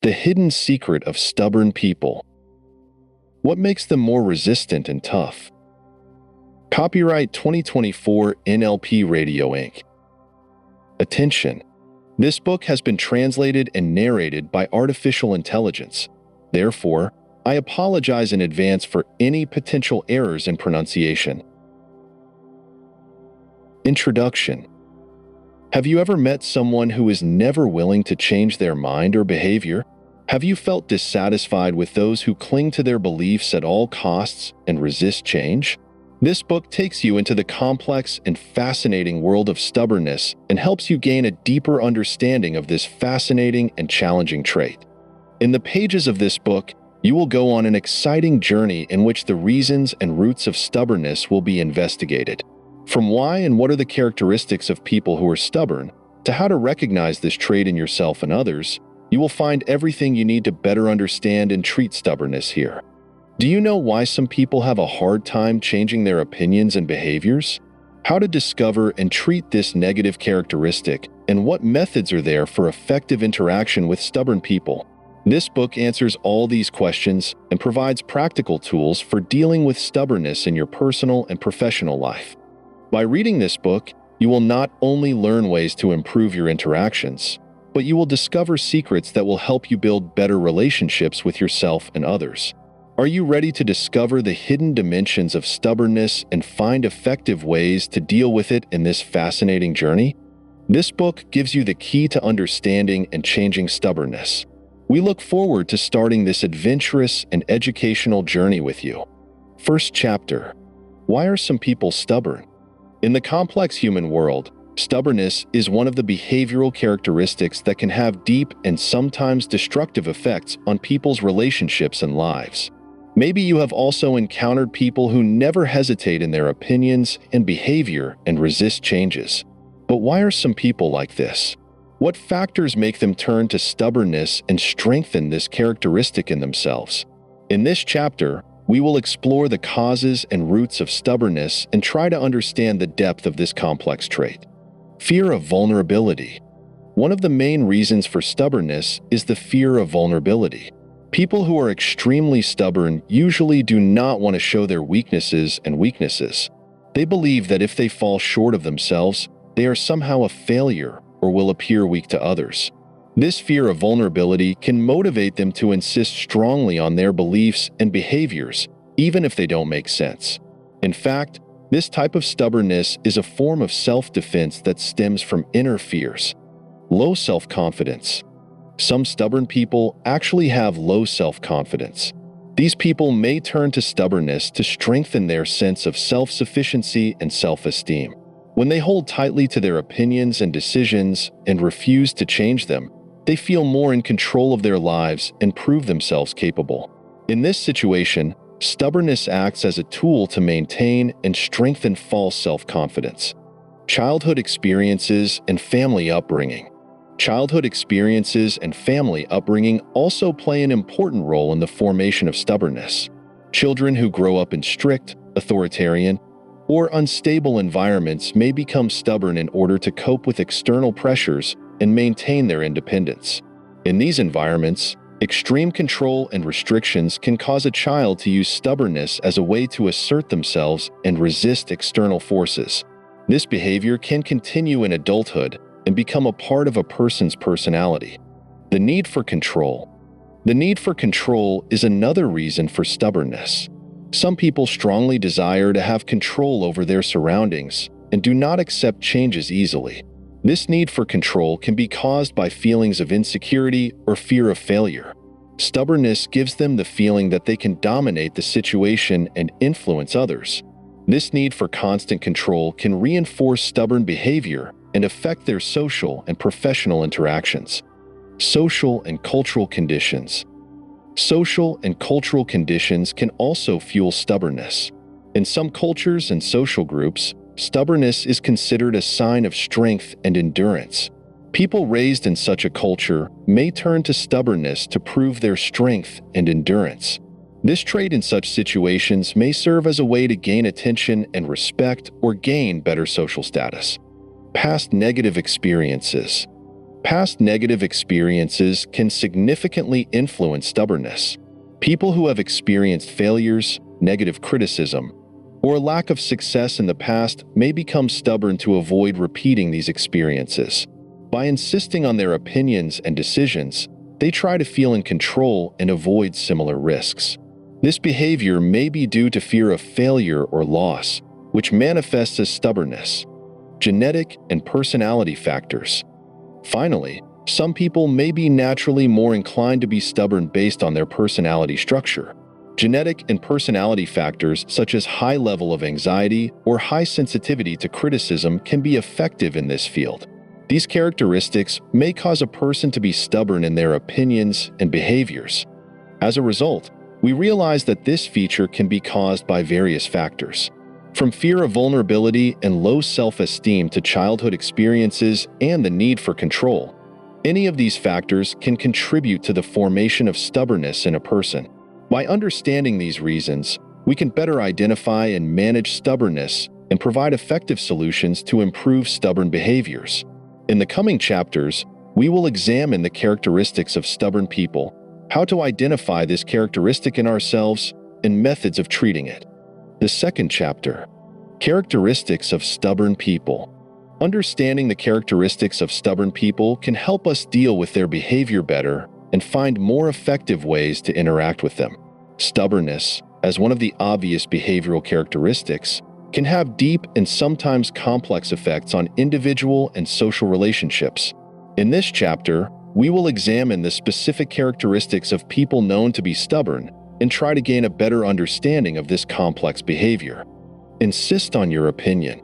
The hidden secret of stubborn people. What makes them more resistant and tough? Copyright 2024 NLP Radio Inc. Attention! This book has been translated and narrated by artificial intelligence. Therefore, I apologize in advance for any potential errors in pronunciation. Introduction. Have you ever met someone who is never willing to change their mind or behavior? Have you felt dissatisfied with those who cling to their beliefs at all costs and resist change? This book takes you into the complex and fascinating world of stubbornness and helps you gain a deeper understanding of this fascinating and challenging trait. In the pages of this book, you will go on an exciting journey in which the reasons and roots of stubbornness will be investigated. From why and what are the characteristics of people who are stubborn, to how to recognize this trait in yourself and others, you will find everything you need to better understand and treat stubbornness here. Do you know why some people have a hard time changing their opinions and behaviors? How to discover and treat this negative characteristic, and what methods are there for effective interaction with stubborn people? This book answers all these questions and provides practical tools for dealing with stubbornness in your personal and professional life. By reading this book, you will not only learn ways to improve your interactions, but you will discover secrets that will help you build better relationships with yourself and others. Are you ready to discover the hidden dimensions of stubbornness and find effective ways to deal with it in this fascinating journey? This book gives you the key to understanding and changing stubbornness. We look forward to starting this adventurous and educational journey with you. First chapter. Why are some people stubborn? In the complex human world, stubbornness is one of the behavioral characteristics that can have deep and sometimes destructive effects on people's relationships and lives. Maybe you have also encountered people who never hesitate in their opinions and behavior and resist changes. But why are some people like this? What factors make them turn to stubbornness and strengthen this characteristic in themselves? In this chapter, we will explore the causes and roots of stubbornness and try to understand the depth of this complex trait. Fear of vulnerability. One of the main reasons for stubbornness is the fear of vulnerability. People who are extremely stubborn usually do not want to show their weaknesses. They believe that if they fall short of themselves, they are somehow a failure or will appear weak to others. This fear of vulnerability can motivate them to insist strongly on their beliefs and behaviors, even if they don't make sense. In fact, this type of stubbornness is a form of self-defense that stems from inner fears. Low self-confidence. Some stubborn people actually have low self-confidence. These people may turn to stubbornness to strengthen their sense of self-sufficiency and self-esteem. When they hold tightly to their opinions and decisions and refuse to change them, they feel more in control of their lives and prove themselves capable. In this situation, stubbornness acts as a tool to maintain and strengthen false self-confidence. Childhood experiences and family upbringing. Childhood experiences and family upbringing also play an important role in the formation of stubbornness. Children who grow up in strict, authoritarian, or unstable environments may become stubborn in order to cope with external pressures and maintain their independence. In these environments, extreme control and restrictions can cause a child to use stubbornness as a way to assert themselves and resist external forces. This behavior can continue in adulthood and become a part of a person's personality. The need for control. The need for control is another reason for stubbornness. Some people strongly desire to have control over their surroundings and do not accept changes easily. This need for control can be caused by feelings of insecurity or fear of failure. Stubbornness gives them the feeling that they can dominate the situation and influence others. This need for constant control can reinforce stubborn behavior and affect their social and professional interactions. Social and cultural conditions. Social and cultural conditions can also fuel stubbornness. In some cultures and social groups, stubbornness is considered a sign of strength and endurance. People raised in such a culture may turn to stubbornness to prove their strength and endurance. This trait in such situations may serve as a way to gain attention and respect or gain better social status. Past negative experiences. Past negative experiences can significantly influence stubbornness. People who have experienced failures, negative criticism, or lack of success in the past may become stubborn to avoid repeating these experiences. By insisting on their opinions and decisions, they try to feel in control and avoid similar risks. This behavior may be due to fear of failure or loss, which manifests as stubbornness. Genetic and personality factors. Finally, some people may be naturally more inclined to be stubborn based on their personality structure. Genetic and personality factors such as high level of anxiety or high sensitivity to criticism can be effective in this field. These characteristics may cause a person to be stubborn in their opinions and behaviors. As a result, we realize that this feature can be caused by various factors, from fear of vulnerability and low self-esteem to childhood experiences and the need for control. Any of these factors can contribute to the formation of stubbornness in a person. By understanding these reasons, we can better identify and manage stubbornness and provide effective solutions to improve stubborn behaviors. In the coming chapters, we will examine the characteristics of stubborn people, how to identify this characteristic in ourselves, and methods of treating it. The second chapter, Characteristics of Stubborn People. Understanding the characteristics of stubborn people can help us deal with their behavior better and find more effective ways to interact with them. Stubbornness, as one of the obvious behavioral characteristics, can have deep and sometimes complex effects on individual and social relationships. In this chapter, we will examine the specific characteristics of people known to be stubborn and try to gain a better understanding of this complex behavior. Insist on your opinion.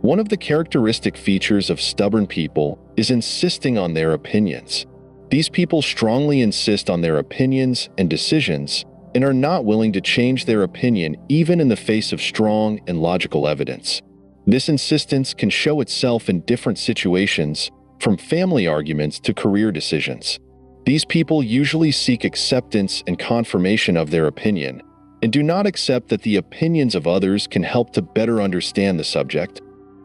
One of the characteristic features of stubborn people is insisting on their opinions. These people strongly insist on their opinions and decisions and are not willing to change their opinion even in the face of strong and logical evidence. This insistence can show itself in different situations, from family arguments to career decisions. These people usually seek acceptance and confirmation of their opinion, and do not accept that the opinions of others can help to better understand the subject.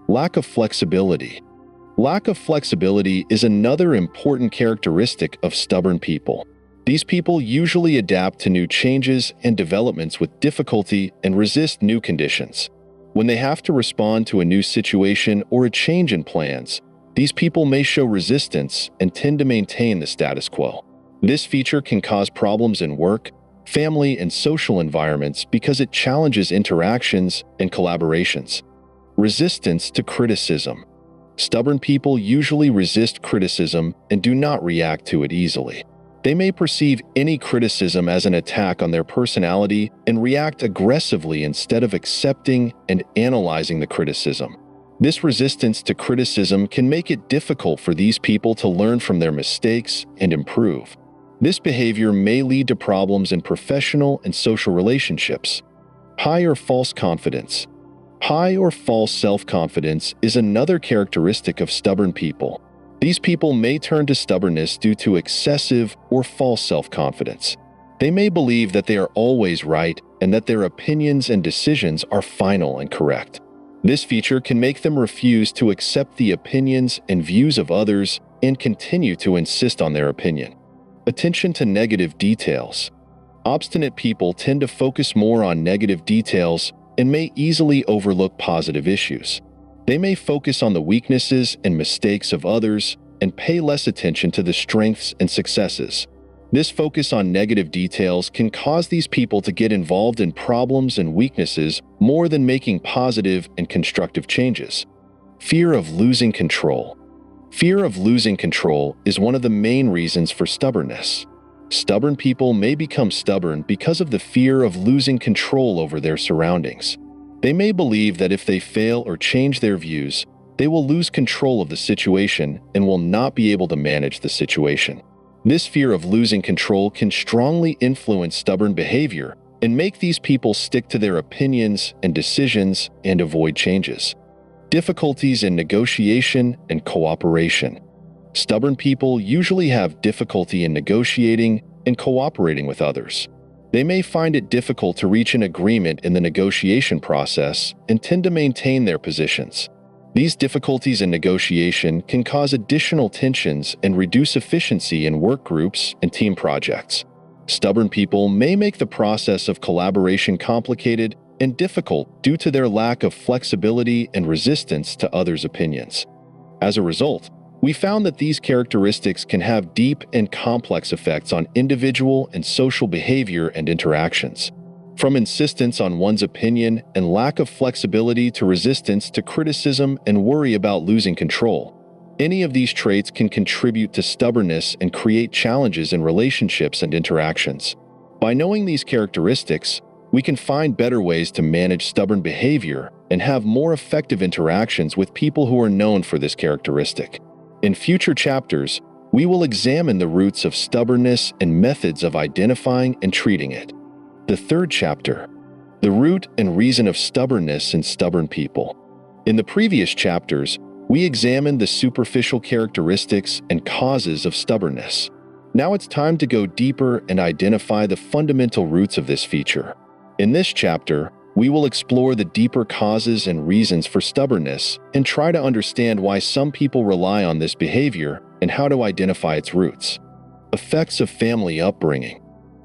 Lack of flexibility. Lack of flexibility is another important characteristic of stubborn people. These people usually adapt to new changes and developments with difficulty and resist new conditions. When they have to respond to a new situation or a change in plans, these people may show resistance and tend to maintain the status quo. This feature can cause problems in work, family, and social environments because it challenges interactions and collaborations. Resistance to criticism. Stubborn people usually resist criticism and do not react to it easily. They may perceive any criticism as an attack on their personality and react aggressively instead of accepting and analyzing the criticism. This resistance to criticism can make it difficult for these people to learn from their mistakes and improve. This behavior may lead to problems in professional and social relationships. High or false confidence. High or false self-confidence is another characteristic of stubborn people. These people may turn to stubbornness due to excessive or false self-confidence. They may believe that they are always right and that their opinions and decisions are final and correct. This feature can make them refuse to accept the opinions and views of others and continue to insist on their opinion. Attention to negative details. Obstinate people tend to focus more on negative details and may easily overlook positive issues. They may focus on the weaknesses and mistakes of others and pay less attention to the strengths and successes. This focus on negative details can cause these people to get involved in problems and weaknesses more than making positive and constructive changes. Fear of losing control. Fear of losing control is one of the main reasons for stubbornness. Stubborn people may become stubborn because of the fear of losing control over their surroundings. They may believe that if they fail or change their views, they will lose control of the situation and will not be able to manage the situation. This fear of losing control can strongly influence stubborn behavior and make these people stick to their opinions and decisions and avoid changes. Difficulties in negotiation and cooperation. Stubborn people usually have difficulty in negotiating and cooperating with others. They may find it difficult to reach an agreement in the negotiation process and tend to maintain their positions. These difficulties in negotiation can cause additional tensions and reduce efficiency in work groups and team projects. Stubborn people may make the process of collaboration complicated and difficult due to their lack of flexibility and resistance to others' opinions. As a result, we found that these characteristics can have deep and complex effects on individual and social behavior and interactions. From insistence on one's opinion and lack of flexibility to resistance to criticism and worry about losing control, any of these traits can contribute to stubbornness and create challenges in relationships and interactions. By knowing these characteristics, we can find better ways to manage stubborn behavior and have more effective interactions with people who are known for this characteristic. In future chapters, we will examine the roots of stubbornness and methods of identifying and treating it. The third chapter, the root and reason of stubbornness in stubborn people. In the previous chapters, we examined the superficial characteristics and causes of stubbornness. Now it's time to go deeper and identify the fundamental roots of this feature. In this chapter, we will explore the deeper causes and reasons for stubbornness and try to understand why some people rely on this behavior and how to identify its roots. Effects of family upbringing.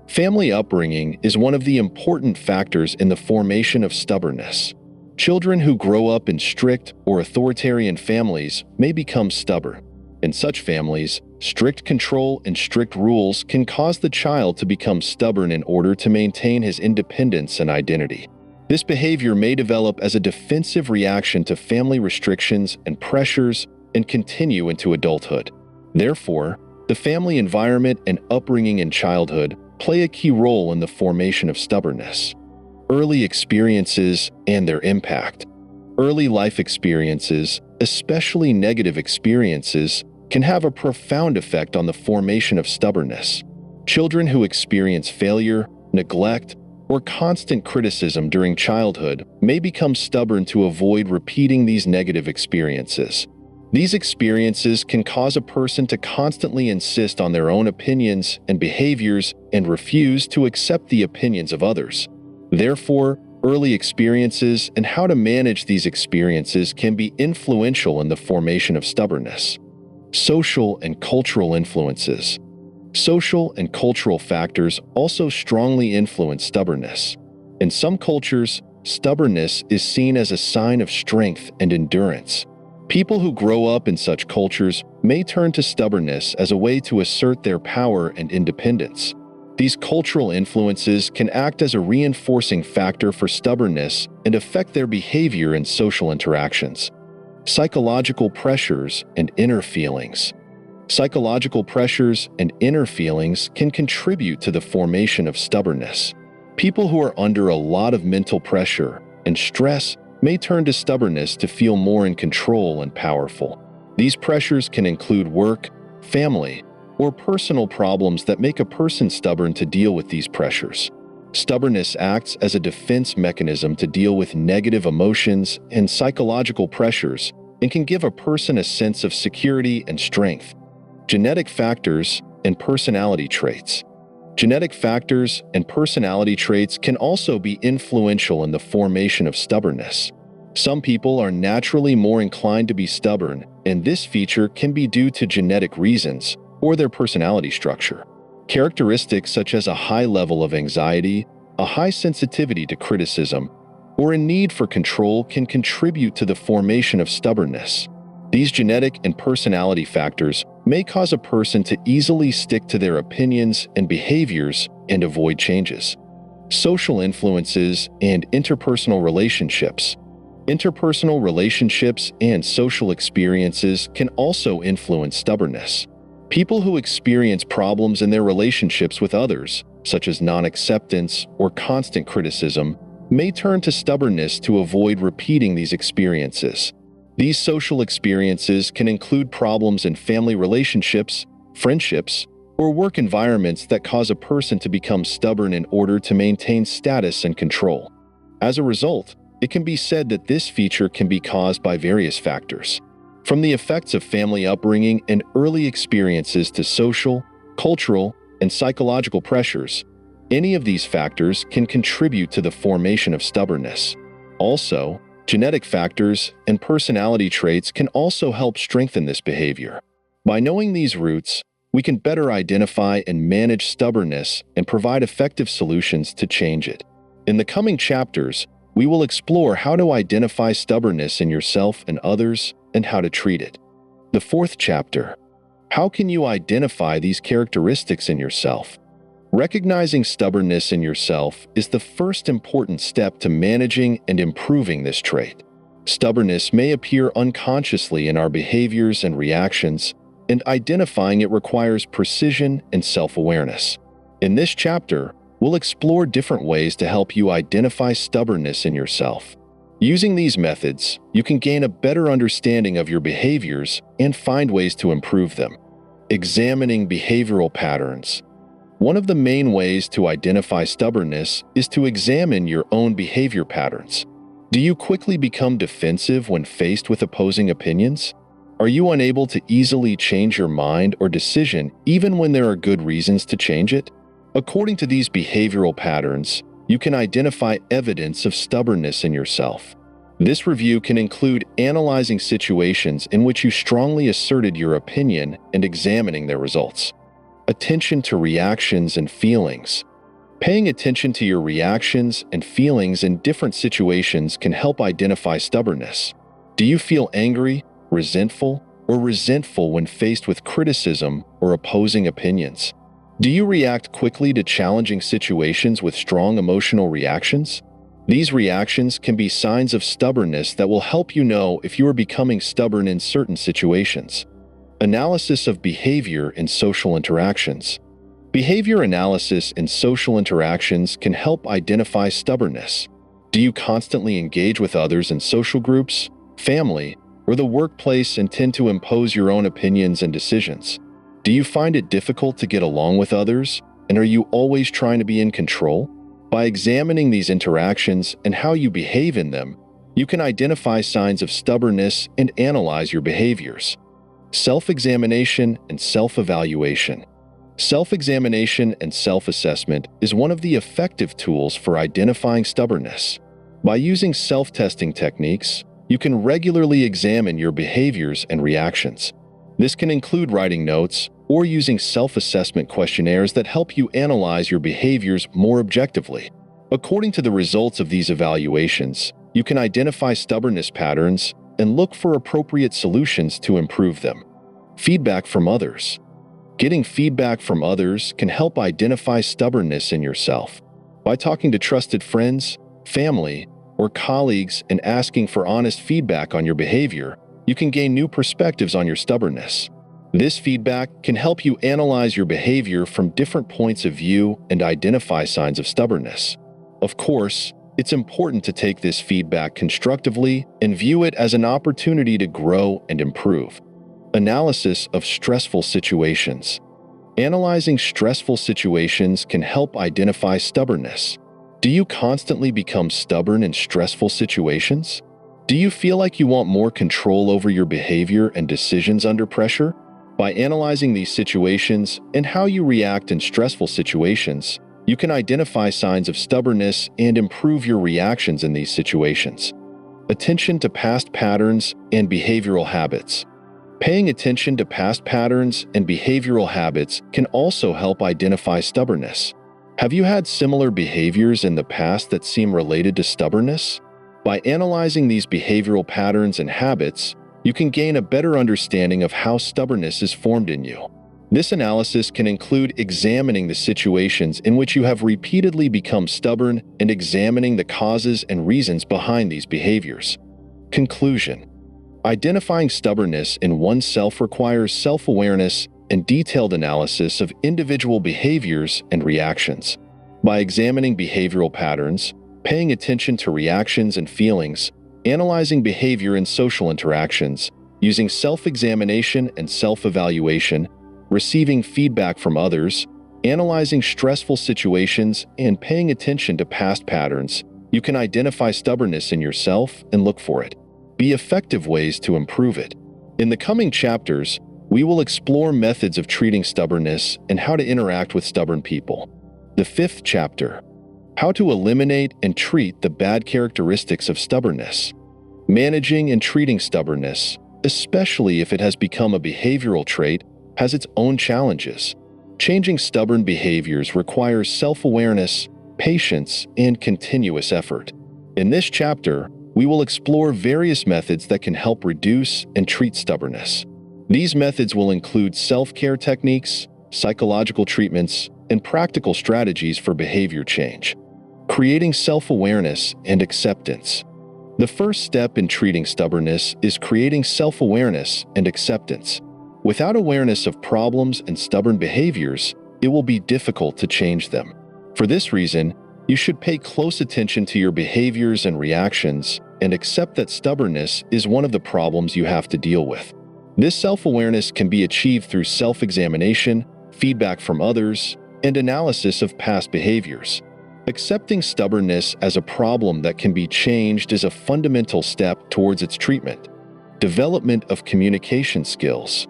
Family upbringing is one of the important factors in the formation of stubbornness. Children who grow up in strict or authoritarian families may become stubborn. In such families, strict control and strict rules can cause the child to become stubborn in order to maintain his independence and identity. This behavior may develop as a defensive reaction to family restrictions and pressures and continue into adulthood. Therefore, the family environment and upbringing in childhood play a key role in the formation of stubbornness. Early experiences and their impact. Early life experiences, especially negative experiences, can have a profound effect on the formation of stubbornness. Children who experience failure, neglect, or constant criticism during childhood may become stubborn to avoid repeating these negative experiences. These experiences can cause a person to constantly insist on their own opinions and behaviors and refuse to accept the opinions of others. Therefore, early experiences and how to manage these experiences can be influential in the formation of stubbornness. Social and cultural influences. Social and cultural factors also strongly influence stubbornness. In some cultures, stubbornness is seen as a sign of strength and endurance. People who grow up in such cultures may turn to stubbornness as a way to assert their power and independence. These cultural influences can act as a reinforcing factor for stubbornness and affect their behavior in social interactions. Psychological pressures and inner feelings. Psychological pressures and inner feelings can contribute to the formation of stubbornness. People who are under a lot of mental pressure and stress may turn to stubbornness to feel more in control and powerful. These pressures can include work, family, or personal problems that make a person stubborn to deal with these pressures. Stubbornness acts as a defense mechanism to deal with negative emotions and psychological pressures and can give a person a sense of security and strength. Genetic factors and personality traits. Genetic factors and personality traits can also be influential in the formation of stubbornness. Some people are naturally more inclined to be stubborn, and this feature can be due to genetic reasons or their personality structure. Characteristics such as a high level of anxiety, a high sensitivity to criticism, or a need for control can contribute to the formation of stubbornness. These genetic and personality factors may cause a person to easily stick to their opinions and behaviors and avoid changes. Social influences and interpersonal relationships. Interpersonal relationships and social experiences can also influence stubbornness. People who experience problems in their relationships with others, such as non-acceptance or constant criticism, may turn to stubbornness to avoid repeating these experiences. These social experiences can include problems in family relationships, friendships, or work environments that cause a person to become stubborn in order to maintain status and control. As a result, it can be said that this feature can be caused by various factors, from the effects of family upbringing and early experiences to social, cultural, and psychological pressures. Any of these factors can contribute to the formation of stubbornness. Also, Genetic factors and personality traits can also help strengthen this behavior. By knowing these roots, we can better identify and manage stubbornness and provide effective solutions to change it. In the coming chapters, we will explore how to identify stubbornness in yourself and others and how to treat it. The fourth chapter: how can you identify these characteristics in yourself? Recognizing stubbornness in yourself is the first important step to managing and improving this trait. Stubbornness may appear unconsciously in our behaviors and reactions, and identifying it requires precision and self-awareness. In this chapter, we'll explore different ways to help you identify stubbornness in yourself. Using these methods, you can gain a better understanding of your behaviors and find ways to improve them. Examining behavioral patterns. One of the main ways to identify stubbornness is to examine your own behavior patterns. Do you quickly become defensive when faced with opposing opinions? Are you unable to easily change your mind or decision even when there are good reasons to change it? According to these behavioral patterns, you can identify evidence of stubbornness in yourself. This review can include analyzing situations in which you strongly asserted your opinion and examining their results. Attention to reactions and feelings. Paying attention to your reactions and feelings in different situations can help identify stubbornness. Do you feel angry, resentful, or resentful when faced with criticism or opposing opinions? Do you react quickly to challenging situations with strong emotional reactions? These reactions can be signs of stubbornness that will help you know if you are becoming stubborn in certain situations. Analysis of behavior in social interactions. Behavior analysis in social interactions can help identify stubbornness. Do you constantly engage with others in social groups, family, or the workplace and tend to impose your own opinions and decisions? Do you find it difficult to get along with others, and are you always trying to be in control? By examining these interactions and how you behave in them, you can identify signs of stubbornness and analyze your behaviors. Self-examination and self-evaluation. Self-examination and self-assessment is one of the effective tools for identifying stubbornness. By using self-testing techniques, you can regularly examine your behaviors and reactions. This can include writing notes or using self-assessment questionnaires that help you analyze your behaviors more objectively. According to the results of these evaluations, you can identify stubbornness patterns and look for appropriate solutions to improve them. Feedback from others. Getting feedback from others can help identify stubbornness in yourself. By talking to trusted friends, family, or colleagues and asking for honest feedback on your behavior, you can gain new perspectives on your stubbornness. This feedback can help you analyze your behavior from different points of view and identify signs of stubbornness. Of course, it's important to take this feedback constructively and view it as an opportunity to grow and improve. Analysis of stressful situations. Analyzing stressful situations can help identify stubbornness. Do you constantly become stubborn in stressful situations? Do you feel like you want more control over your behavior and decisions under pressure? By analyzing these situations and how you react in stressful situations, you can identify signs of stubbornness and improve your reactions in these situations. Attention to past patterns and behavioral habits. Paying attention to past patterns and behavioral habits can also help identify stubbornness. Have you had similar behaviors in the past that seem related to stubbornness? By analyzing these behavioral patterns and habits, you can gain a better understanding of how stubbornness is formed in you. This analysis can include examining the situations in which you have repeatedly become stubborn and examining the causes and reasons behind these behaviors. Conclusion. Identifying stubbornness in oneself requires self-awareness and detailed analysis of individual behaviors and reactions. By examining behavioral patterns, paying attention to reactions and feelings, analyzing behavior in social interactions, using self-examination and self-evaluation, receiving feedback from others, analyzing stressful situations, and paying attention to past patterns, you can identify stubbornness in yourself and look for it. Be effective ways to improve it. In the coming chapters, we will explore methods of treating stubbornness and how to interact with stubborn people. The fifth chapter: how to eliminate and treat the bad characteristics of stubbornness. Managing and treating stubbornness, especially if it has become a behavioral trait, has its own challenges. Changing stubborn behaviors requires self-awareness, patience, and continuous effort. In this chapter, we will explore various methods that can help reduce and treat stubbornness. These methods will include self-care techniques, psychological treatments, and practical strategies for behavior change. Creating self-awareness and acceptance. The first step in treating stubbornness is creating self-awareness and acceptance. Without awareness of problems and stubborn behaviors, it will be difficult to change them. For this reason, you should pay close attention to your behaviors and reactions and accept that stubbornness is one of the problems you have to deal with. This self-awareness can be achieved through self-examination, feedback from others, and analysis of past behaviors. Accepting stubbornness as a problem that can be changed is a fundamental step towards its treatment. Development of communication skills.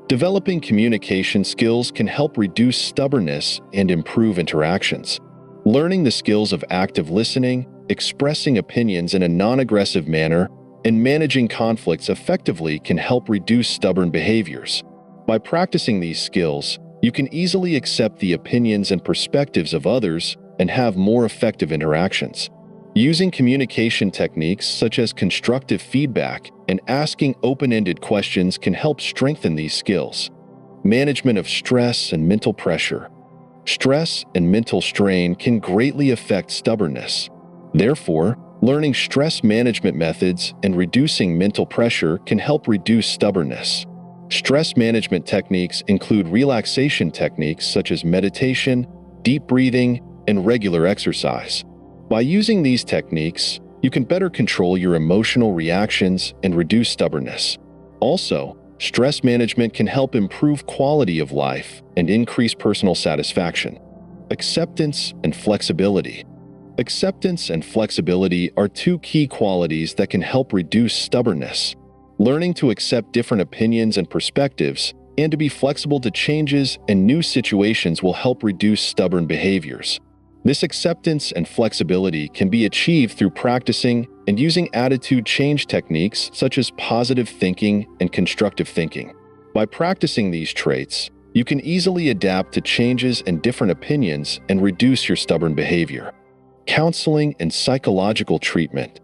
Developing communication skills can help reduce stubbornness and improve interactions. Learning the skills of active listening, expressing opinions in a non-aggressive manner, and managing conflicts effectively can help reduce stubborn behaviors. By practicing these skills, you can easily accept the opinions and perspectives of others and have more effective interactions. Using communication techniques such as constructive feedback and asking open-ended questions can help strengthen these skills. Management of stress and mental pressure. Stress and mental strain can greatly affect stubbornness. Therefore, learning stress management methods and reducing mental pressure can help reduce stubbornness. Stress management techniques include relaxation techniques such as meditation, deep breathing, and regular exercise. By using these techniques, you can better control your emotional reactions and reduce stubbornness. Also, stress management can help improve quality of life and increase personal satisfaction. Acceptance and flexibility. Acceptance and flexibility are two key qualities that can help reduce stubbornness. Learning to accept different opinions and perspectives and to be flexible to changes and new situations will help reduce stubborn behaviors. This acceptance and flexibility can be achieved through practicing and using attitude change techniques such as positive thinking and constructive thinking. By practicing these traits, you can easily adapt to changes and different opinions and reduce your stubborn behavior. Counseling and psychological treatment.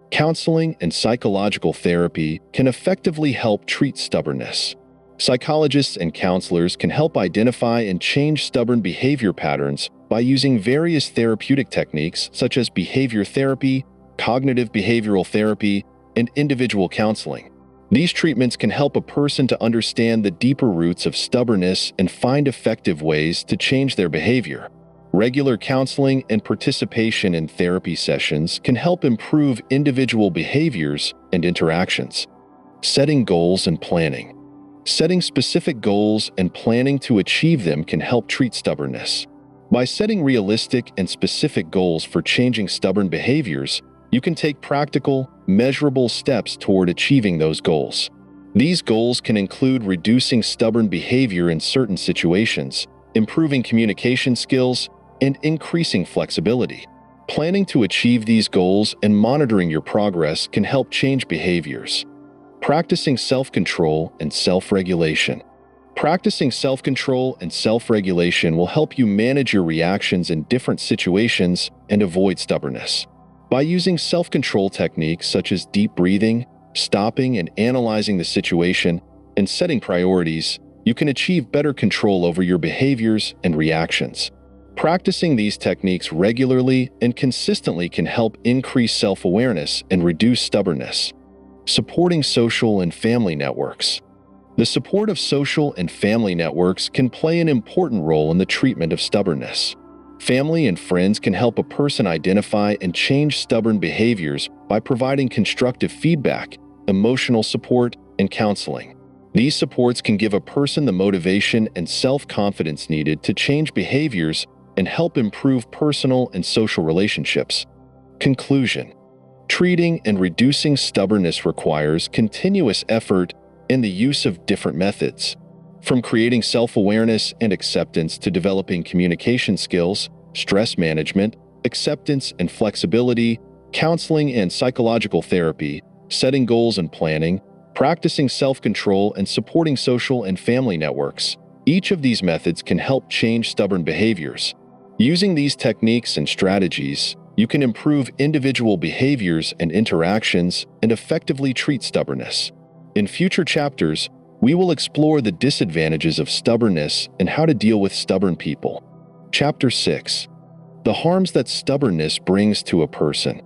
Counseling and psychological therapy can effectively help treat stubbornness. Psychologists and counselors can help identify and change stubborn behavior patterns by using various therapeutic techniques such as behavior therapy, cognitive behavioral therapy, and individual counseling. These treatments can help a person to understand the deeper roots of stubbornness and find effective ways to change their behavior. Regular counseling and participation in therapy sessions can help improve individual behaviors and interactions. Setting goals and planning. Setting specific goals and planning to achieve them can help treat stubbornness. By setting realistic and specific goals for changing stubborn behaviors, you can take practical, measurable steps toward achieving those goals. These goals can include reducing stubborn behavior in certain situations, improving communication skills, and increasing flexibility. Planning to achieve these goals and monitoring your progress can help change behaviors. Practicing self-control and self-regulation. Practicing self-control and self-regulation will help you manage your reactions in different situations and avoid stubbornness. By using self-control techniques such as deep breathing, stopping and analyzing the situation, and setting priorities, you can achieve better control over your behaviors and reactions. Practicing these techniques regularly and consistently can help increase self-awareness and reduce stubbornness. Supporting social and family networks. The support of social and family networks can play an important role in the treatment of stubbornness. Family and friends can help a person identify and change stubborn behaviors by providing constructive feedback, emotional support, and counseling. These supports can give a person the motivation and self-confidence needed to change behaviors and help improve personal and social relationships. Conclusion. Treating and reducing stubbornness requires continuous effort and the use of different methods. From creating self-awareness and acceptance to developing communication skills, stress management, acceptance and flexibility, counseling and psychological therapy, setting goals and planning, practicing self-control, and supporting social and family networks. Each of these methods can help change stubborn behaviors. Using these techniques and strategies, you can improve individual behaviors and interactions and effectively treat stubbornness. In future chapters, we will explore the disadvantages of stubbornness and how to deal with stubborn people. Chapter 6. The harms that stubbornness brings to a person.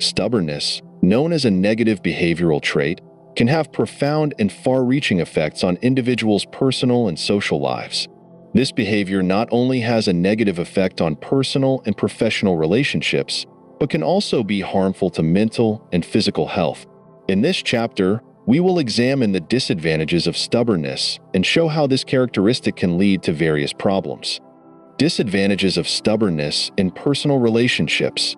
Stubbornness, known as a negative behavioral trait, can have profound and far-reaching effects on individuals' personal and social lives. This behavior not only has a negative effect on personal and professional relationships, but can also be harmful to mental and physical health. In this chapter, we will examine the disadvantages of stubbornness and show how this characteristic can lead to various problems. Disadvantages of stubbornness in personal relationships.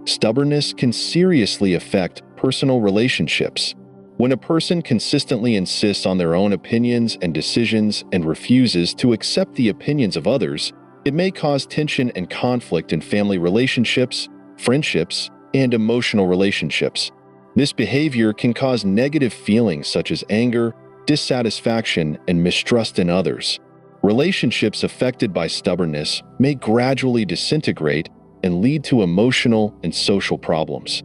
Stubbornness can seriously affect personal relationships. When a person consistently insists on their own opinions and decisions and refuses to accept the opinions of others, it may cause tension and conflict in family relationships, friendships, and emotional relationships. This behavior can cause negative feelings such as anger, dissatisfaction, and mistrust in others. Relationships affected by stubbornness may gradually disintegrate and lead to emotional and social problems.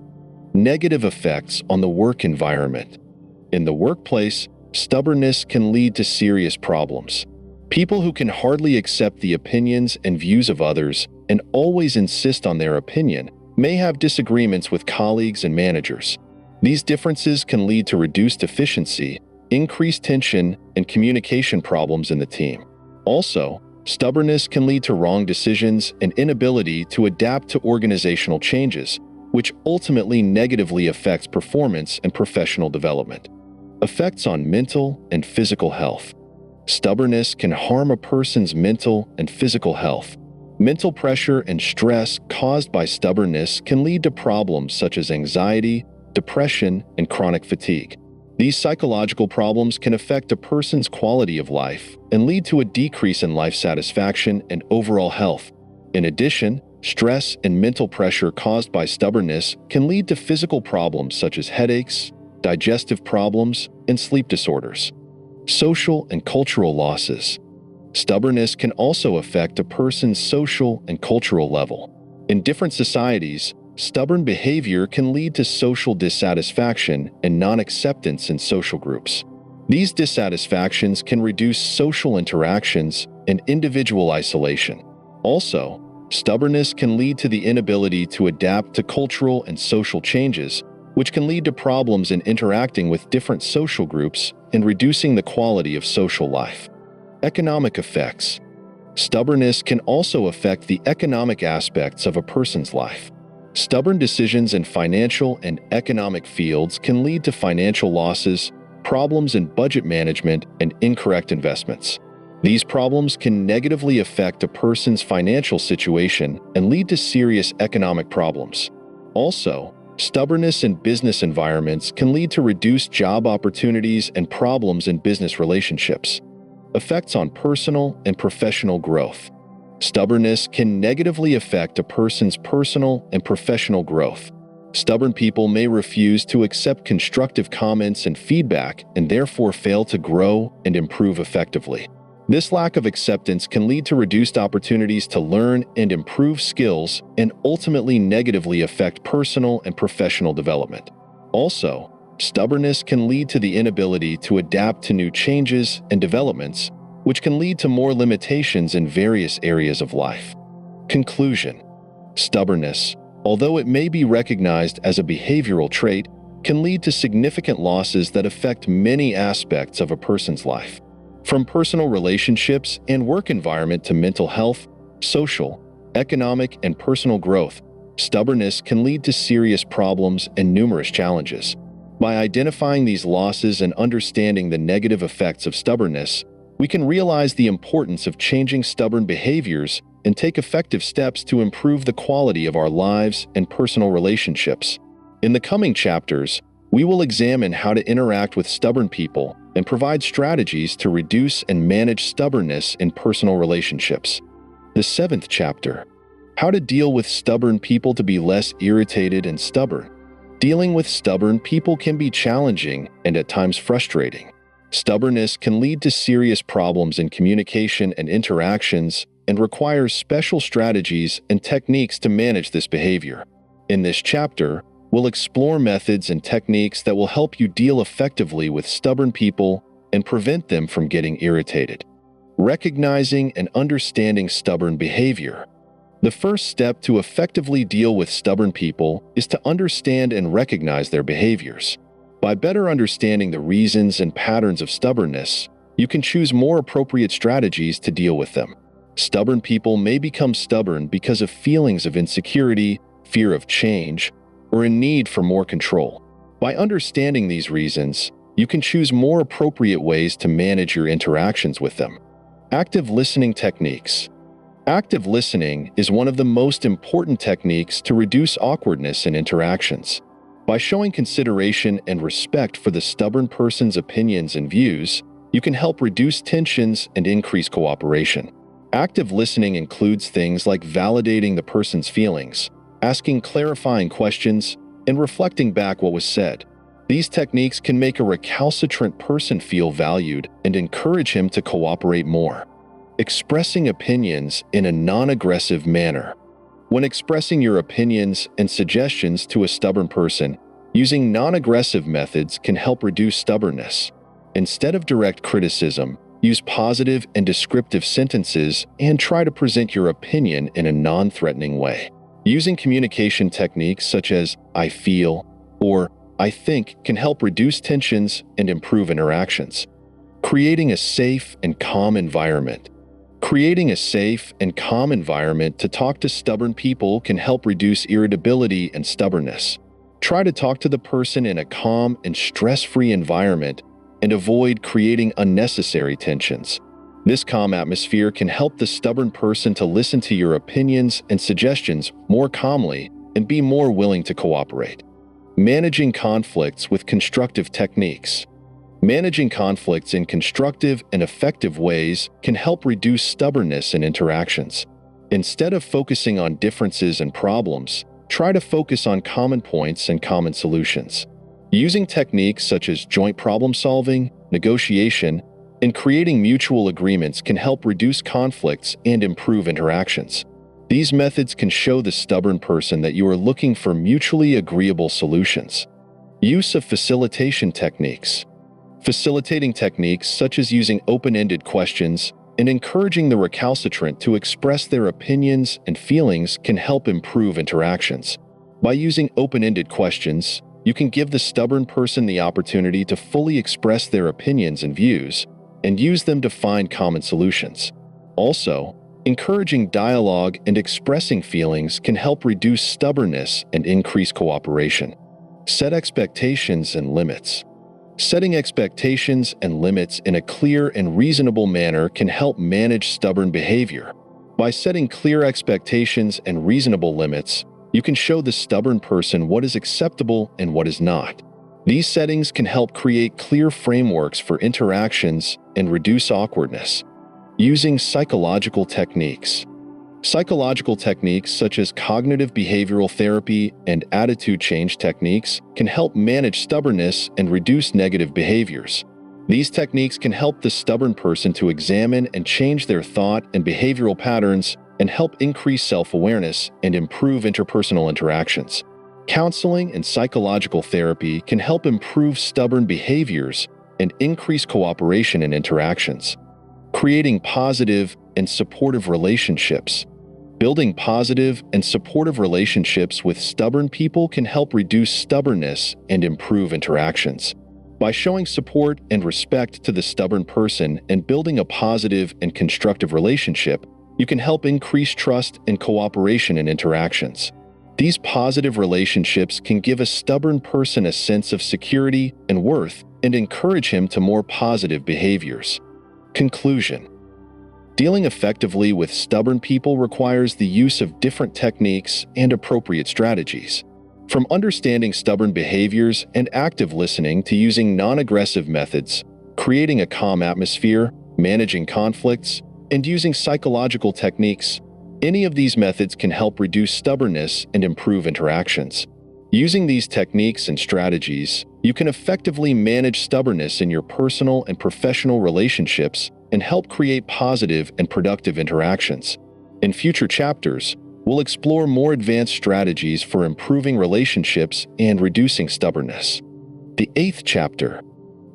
Negative effects on the work environment. In the workplace, stubbornness can lead to serious problems. People who can hardly accept the opinions and views of others and always insist on their opinion may have disagreements with colleagues and managers. These differences can lead to reduced efficiency, increased tension, and communication problems in the team. Also, stubbornness can lead to wrong decisions and inability to adapt to organizational changes, which ultimately negatively affects performance and professional development. Effects on mental and physical health. Stubbornness can harm a person's mental and physical health. Mental pressure and stress caused by stubbornness can lead to problems such as anxiety, depression, and chronic fatigue. These psychological problems can affect a person's quality of life and lead to a decrease in life satisfaction and overall health. In addition, stress and mental pressure caused by stubbornness can lead to physical problems such as headaches, digestive problems, and sleep disorders. Social and cultural losses. Stubbornness can also affect a person's social and cultural level. In different societies, stubborn behavior can lead to social dissatisfaction and non-acceptance in social groups. These dissatisfactions can reduce social interactions and individual isolation. Also, stubbornness can lead to the inability to adapt to cultural and social changes, which can lead to problems in interacting with different social groups and reducing the quality of social life. Economic effects. Stubbornness can also affect the economic aspects of a person's life. Stubborn decisions in financial and economic fields can lead to financial losses, problems in budget management, and incorrect investments. These problems can negatively affect a person's financial situation and lead to serious economic problems. Also, stubbornness in business environments can lead to reduced job opportunities and problems in business relationships. Effects on personal and professional growth. Stubbornness can negatively affect a person's personal and professional growth. Stubborn people may refuse to accept constructive comments and feedback and therefore fail to grow and improve effectively. This lack of acceptance can lead to reduced opportunities to learn and improve skills and ultimately negatively affect personal and professional development. Also, stubbornness can lead to the inability to adapt to new changes and developments, which can lead to more limitations in various areas of life. Conclusion. Stubbornness, although it may be recognized as a behavioral trait, can lead to significant losses that affect many aspects of a person's life. From personal relationships and work environment to mental health, social, economic, and personal growth, stubbornness can lead to serious problems and numerous challenges. By identifying these losses and understanding the negative effects of stubbornness, we can realize the importance of changing stubborn behaviors and take effective steps to improve the quality of our lives and personal relationships. In the coming chapters, we will examine how to interact with stubborn people and provide strategies to reduce and manage stubbornness in personal relationships. The 7th chapter, how to deal with stubborn people to be less irritated and stubborn. Dealing with stubborn people can be challenging and at times frustrating. Stubbornness can lead to serious problems in communication and interactions and requires special strategies and techniques to manage this behavior. In this chapter, we'll explore methods and techniques that will help you deal effectively with stubborn people and prevent them from getting irritated. Recognizing and understanding stubborn behavior. The first step to effectively deal with stubborn people is to understand and recognize their behaviors. By better understanding the reasons and patterns of stubbornness, you can choose more appropriate strategies to deal with them. Stubborn people may become stubborn because of feelings of insecurity, fear of change, or a need for more control. By understanding these reasons, you can choose more appropriate ways to manage your interactions with them. Active listening techniques. Active listening is one of the most important techniques to reduce awkwardness in interactions. By showing consideration and respect for the stubborn person's opinions and views, you can help reduce tensions and increase cooperation. Active listening includes things like validating the person's feelings, asking clarifying questions, and reflecting back what was said. These techniques can make a recalcitrant person feel valued and encourage him to cooperate more. Expressing opinions in a non-aggressive manner. When expressing your opinions and suggestions to a stubborn person, using non-aggressive methods can help reduce stubbornness. Instead of direct criticism, use positive and descriptive sentences and try to present your opinion in a non-threatening way. Using communication techniques such as "I feel" or "I think" can help reduce tensions and improve interactions. Creating a safe and calm environment. Creating a safe and calm environment to talk to stubborn people can help reduce irritability and stubbornness. Try to talk to the person in a calm and stress-free environment and avoid creating unnecessary tensions. This calm atmosphere can help the stubborn person to listen to your opinions and suggestions more calmly and be more willing to cooperate. Managing conflicts with constructive techniques. Managing conflicts in constructive and effective ways can help reduce stubbornness in interactions. Instead of focusing on differences and problems, try to focus on common points and common solutions. Using techniques such as joint problem solving, negotiation, and creating mutual agreements can help reduce conflicts and improve interactions. These methods can show the stubborn person that you are looking for mutually agreeable solutions. Use of facilitation techniques. Facilitating techniques such as using open-ended questions and encouraging the recalcitrant to express their opinions and feelings can help improve interactions. By using open-ended questions, you can give the stubborn person the opportunity to fully express their opinions and views and use them to find common solutions. Also, encouraging dialogue and expressing feelings can help reduce stubbornness and increase cooperation. Set expectations and limits. Setting expectations and limits in a clear and reasonable manner can help manage stubborn behavior. By setting clear expectations and reasonable limits, you can show the stubborn person what is acceptable and what is not. These settings can help create clear frameworks for interactions and reduce awkwardness. Using psychological techniques. Psychological techniques such as cognitive behavioral therapy and attitude change techniques can help manage stubbornness and reduce negative behaviors. These techniques can help the stubborn person to examine and change their thought and behavioral patterns and help increase self-awareness and improve interpersonal interactions. Counseling and psychological therapy can help improve stubborn behaviors and increase cooperation in interactions. Creating positive and supportive relationships. Building positive and supportive relationships with stubborn people can help reduce stubbornness and improve interactions. By showing support and respect to the stubborn person and building a positive and constructive relationship, you can help increase trust and cooperation in interactions. These positive relationships can give a stubborn person a sense of security and worth and encourage him to more positive behaviors. Conclusion. Dealing effectively with stubborn people requires the use of different techniques and appropriate strategies. From understanding stubborn behaviors and active listening to using non-aggressive methods, creating a calm atmosphere, managing conflicts, and using psychological techniques, any of these methods can help reduce stubbornness and improve interactions. Using these techniques and strategies, you can effectively manage stubbornness in your personal and professional relationships and help create positive and productive interactions. In future chapters, we'll explore more advanced strategies for improving relationships and reducing stubbornness. The 8th chapter: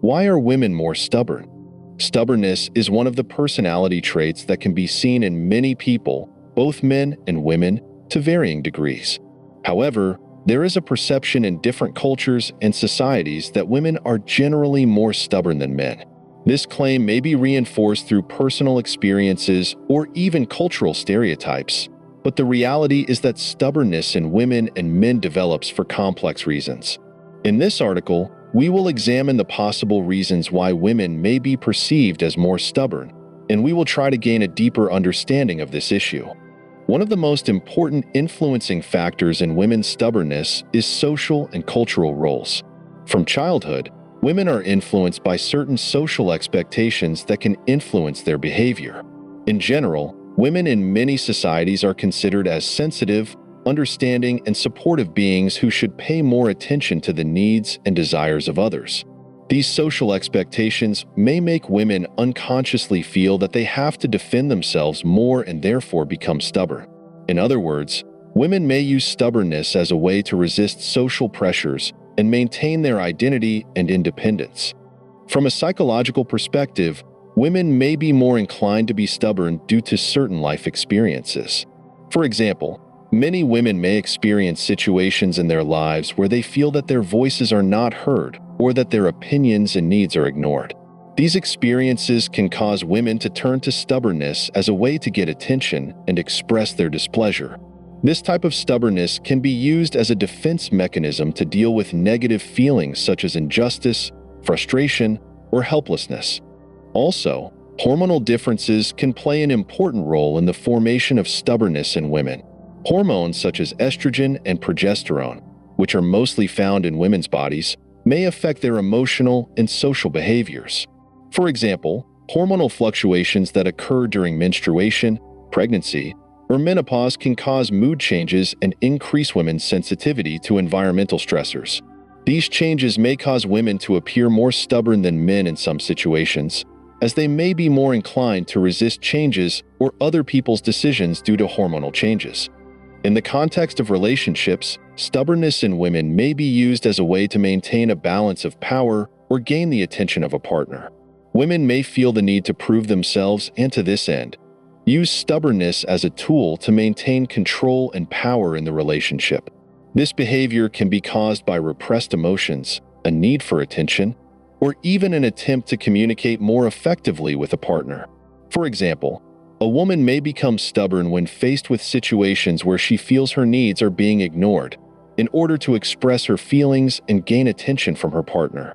Why are women more stubborn? Stubbornness is one of the personality traits that can be seen in many people, both men and women, to varying degrees. However, there is a perception in different cultures and societies that women are generally more stubborn than men. This claim may be reinforced through personal experiences or even cultural stereotypes, but the reality is that stubbornness in women and men develops for complex reasons. In this article, we will examine the possible reasons why women may be perceived as more stubborn, and we will try to gain a deeper understanding of this issue. One of the most important influencing factors in women's stubbornness is social and cultural roles. From childhood, women are influenced by certain social expectations that can influence their behavior. In general, women in many societies are considered as sensitive, understanding, and supportive beings who should pay more attention to the needs and desires of others. These social expectations may make women unconsciously feel that they have to defend themselves more and therefore become stubborn. In other words, women may use stubbornness as a way to resist social pressures and maintain their identity and independence. From a psychological perspective, women may be more inclined to be stubborn due to certain life experiences. For example, many women may experience situations in their lives where they feel that their voices are not heard or that their opinions and needs are ignored. These experiences can cause women to turn to stubbornness as a way to get attention and express their displeasure. This type of stubbornness can be used as a defense mechanism to deal with negative feelings such as injustice, frustration, or helplessness. Also, hormonal differences can play an important role in the formation of stubbornness in women. Hormones such as estrogen and progesterone, which are mostly found in women's bodies, may affect their emotional and social behaviors. For example, hormonal fluctuations that occur during menstruation, pregnancy, or menopause can cause mood changes and increase women's sensitivity to environmental stressors. These changes may cause women to appear more stubborn than men in some situations, as they may be more inclined to resist changes or other people's decisions due to hormonal changes. In the context of relationships, stubbornness in women may be used as a way to maintain a balance of power or gain the attention of a partner. Women may feel the need to prove themselves and, to this end, use stubbornness as a tool to maintain control and power in the relationship. This behavior can be caused by repressed emotions, a need for attention, or even an attempt to communicate more effectively with a partner. For example, a woman may become stubborn when faced with situations where she feels her needs are being ignored in order to express her feelings and gain attention from her partner.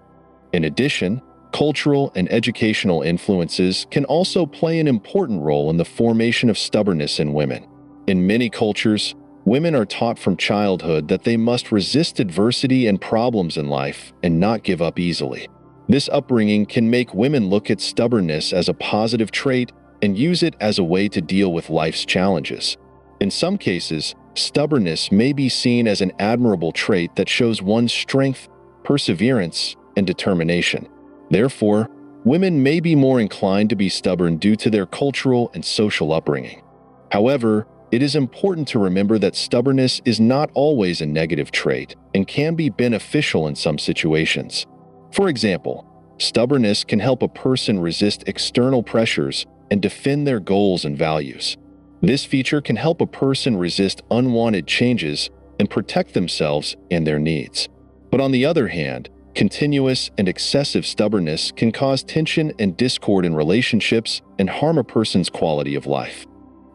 In addition, cultural and educational influences can also play an important role in the formation of stubbornness in women. In many cultures, women are taught from childhood that they must resist adversity and problems in life and not give up easily. This upbringing can make women look at stubbornness as a positive trait and use it as a way to deal with life's challenges. In some cases, stubbornness may be seen as an admirable trait that shows one's strength, perseverance, and determination. Therefore, women may be more inclined to be stubborn due to their cultural and social upbringing. However, it is important to remember that stubbornness is not always a negative trait and can be beneficial in some situations. For example, stubbornness can help a person resist external pressures and defend their goals and values. This feature can help a person resist unwanted changes and protect themselves and their needs. But on the other hand, continuous and excessive stubbornness can cause tension and discord in relationships and harm a person's quality of life.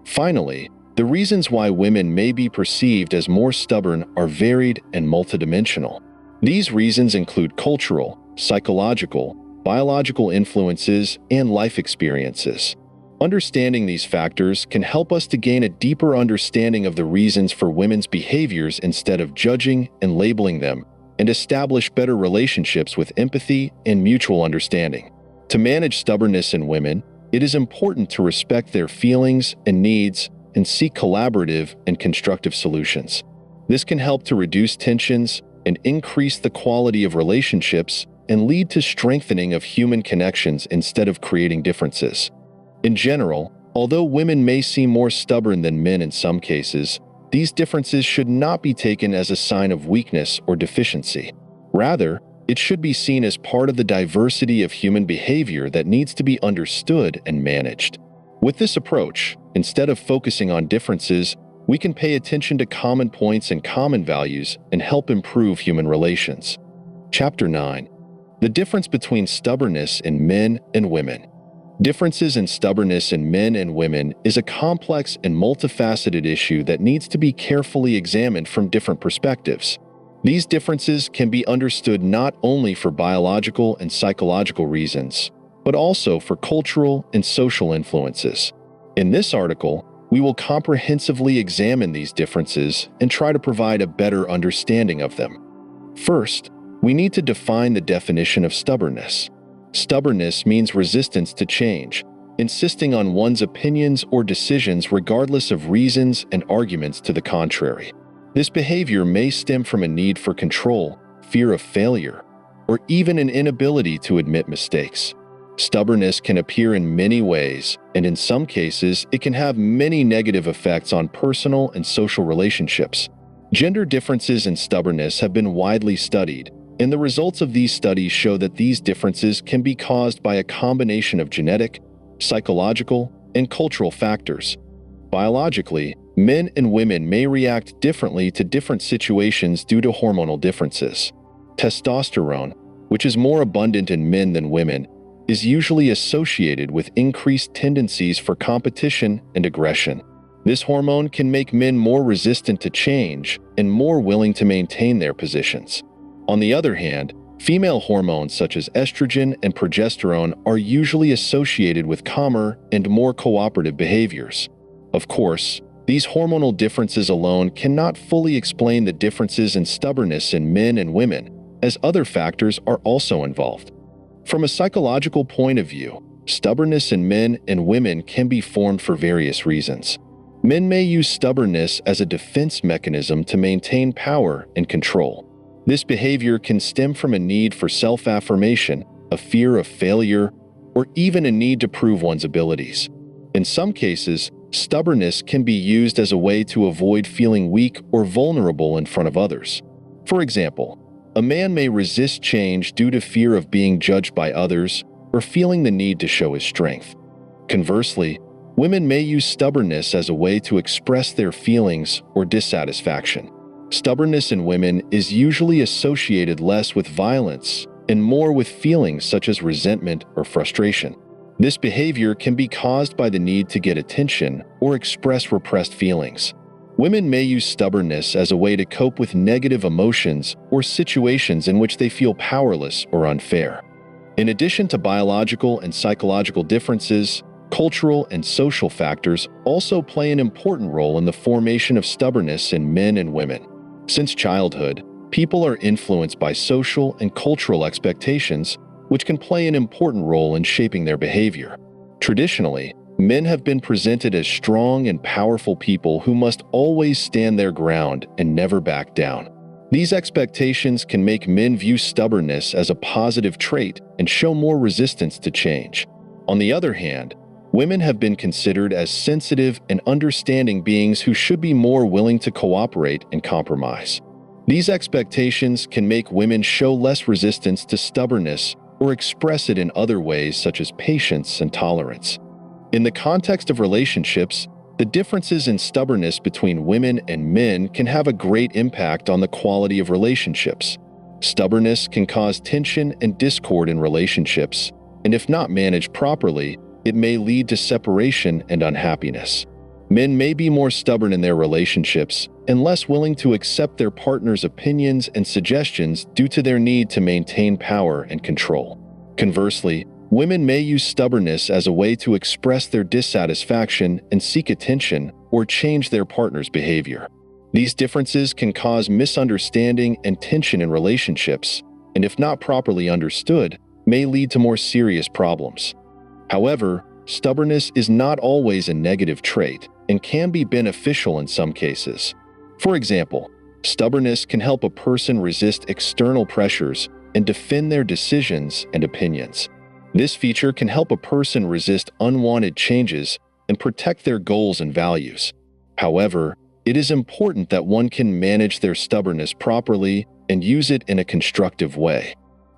Finally, the reasons why women may be perceived as more stubborn are varied and multidimensional. These reasons include cultural, psychological, biological influences, and life experiences. Understanding these factors can help us to gain a deeper understanding of the reasons for women's behaviors instead of judging and labeling them, and establish better relationships with empathy and mutual understanding. To manage stubbornness in women, it is important to respect their feelings and needs and seek collaborative and constructive solutions. This can help to reduce tensions and increase the quality of relationships and lead to strengthening of human connections instead of creating differences. In general, although women may seem more stubborn than men in some cases, these differences should not be taken as a sign of weakness or deficiency. Rather, it should be seen as part of the diversity of human behavior that needs to be understood and managed. With this approach, instead of focusing on differences, we can pay attention to common points and common values and help improve human relations. Chapter 9. The difference between stubbornness in men and women. Differences in stubbornness in men and women is a complex and multifaceted issue that needs to be carefully examined from different perspectives. These differences can be understood not only for biological and psychological reasons, but also for cultural and social influences. In this article, we will comprehensively examine these differences and try to provide a better understanding of them. First, we need to define the definition of stubbornness. Stubbornness means resistance to change, insisting on one's opinions or decisions regardless of reasons and arguments to the contrary. This behavior may stem from a need for control, fear of failure, or even an inability to admit mistakes. Stubbornness can appear in many ways, and in some cases, it can have many negative effects on personal and social relationships. Gender differences in stubbornness have been widely studied, and the results of these studies show that these differences can be caused by a combination of genetic, psychological, and cultural factors. Biologically, men and women may react differently to different situations due to hormonal differences. Testosterone, which is more abundant in men than women, is usually associated with increased tendencies for competition and aggression. This hormone can make men more resistant to change and more willing to maintain their positions. On the other hand, female hormones such as estrogen and progesterone are usually associated with calmer and more cooperative behaviors. Of course, these hormonal differences alone cannot fully explain the differences in stubbornness in men and women, as other factors are also involved. From a psychological point of view, stubbornness in men and women can be formed for various reasons. Men may use stubbornness as a defense mechanism to maintain power and control. This behavior can stem from a need for self-affirmation, a fear of failure, or even a need to prove one's abilities. In some cases, stubbornness can be used as a way to avoid feeling weak or vulnerable in front of others. For example, a man may resist change due to fear of being judged by others or feeling the need to show his strength. Conversely, women may use stubbornness as a way to express their feelings or dissatisfaction. Stubbornness in women is usually associated less with violence and more with feelings such as resentment or frustration. This behavior can be caused by the need to get attention or express repressed feelings. Women may use stubbornness as a way to cope with negative emotions or situations in which they feel powerless or unfair. In addition to biological and psychological differences, cultural and social factors also play an important role in the formation of stubbornness in men and women. Since childhood, people are influenced by social and cultural expectations, which can play an important role in shaping their behavior. Traditionally, men have been presented as strong and powerful people who must always stand their ground and never back down. These expectations can make men view stubbornness as a positive trait and show more resistance to change. On the other hand, women have been considered as sensitive and understanding beings who should be more willing to cooperate and compromise. These expectations can make women show less resistance to stubbornness or express it in other ways such as patience and tolerance. In the context of relationships, the differences in stubbornness between women and men can have a great impact on the quality of relationships. Stubbornness can cause tension and discord in relationships, and if not managed properly, it may lead to separation and unhappiness. Men may be more stubborn in their relationships and less willing to accept their partner's opinions and suggestions due to their need to maintain power and control. Conversely, women may use stubbornness as a way to express their dissatisfaction and seek attention or change their partner's behavior. These differences can cause misunderstanding and tension in relationships, and if not properly understood, may lead to more serious problems. However, stubbornness is not always a negative trait and can be beneficial in some cases. For example, Stubbornness can help a person resist external pressures and defend their decisions and opinions. This feature can help a person resist unwanted changes and protect their goals and values. However, it is important that one can manage their stubbornness properly and use it in a constructive way.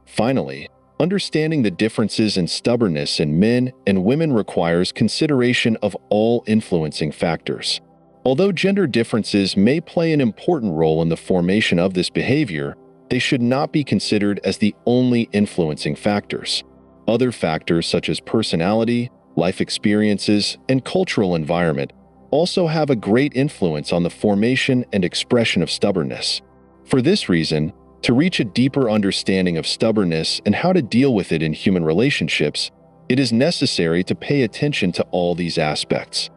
Finally, understanding the differences in stubbornness in men and women requires consideration of all influencing factors. Although gender differences may play an important role in the formation of this behavior, they should not be considered as the only influencing factors. Other factors such as personality, life experiences, and cultural environment also have a great influence on the formation and expression of stubbornness. For this reason, to reach a deeper understanding of stubbornness and how to deal with it in human relationships, it is necessary to pay attention to all these aspects.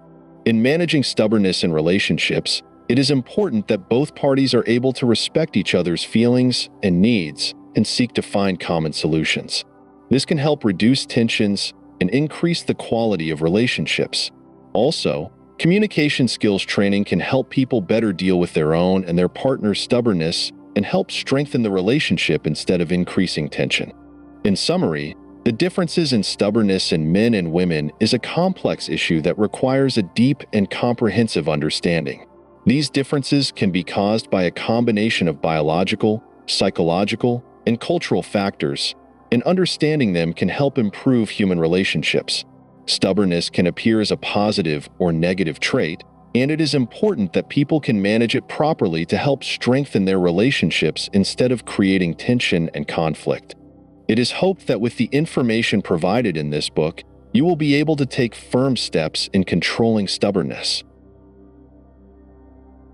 In managing stubbornness in relationships, it is important that both parties are able to respect each other's feelings and needs and seek to find common solutions. This can help reduce tensions and increase the quality of relationships. Also, communication skills training can help people better deal with their own and their partner's stubbornness and help strengthen the relationship instead of increasing tension. In summary, the differences in stubbornness in men and women is a complex issue that requires a deep and comprehensive understanding. These differences can be caused by a combination of biological, psychological, and cultural factors, and understanding them can help improve human relationships. Stubbornness can appear as a positive or negative trait, and it is important that people can manage it properly to help strengthen their relationships instead of creating tension and conflict. It is hoped that with the information provided in this book, you will be able to take firm steps in controlling stubbornness.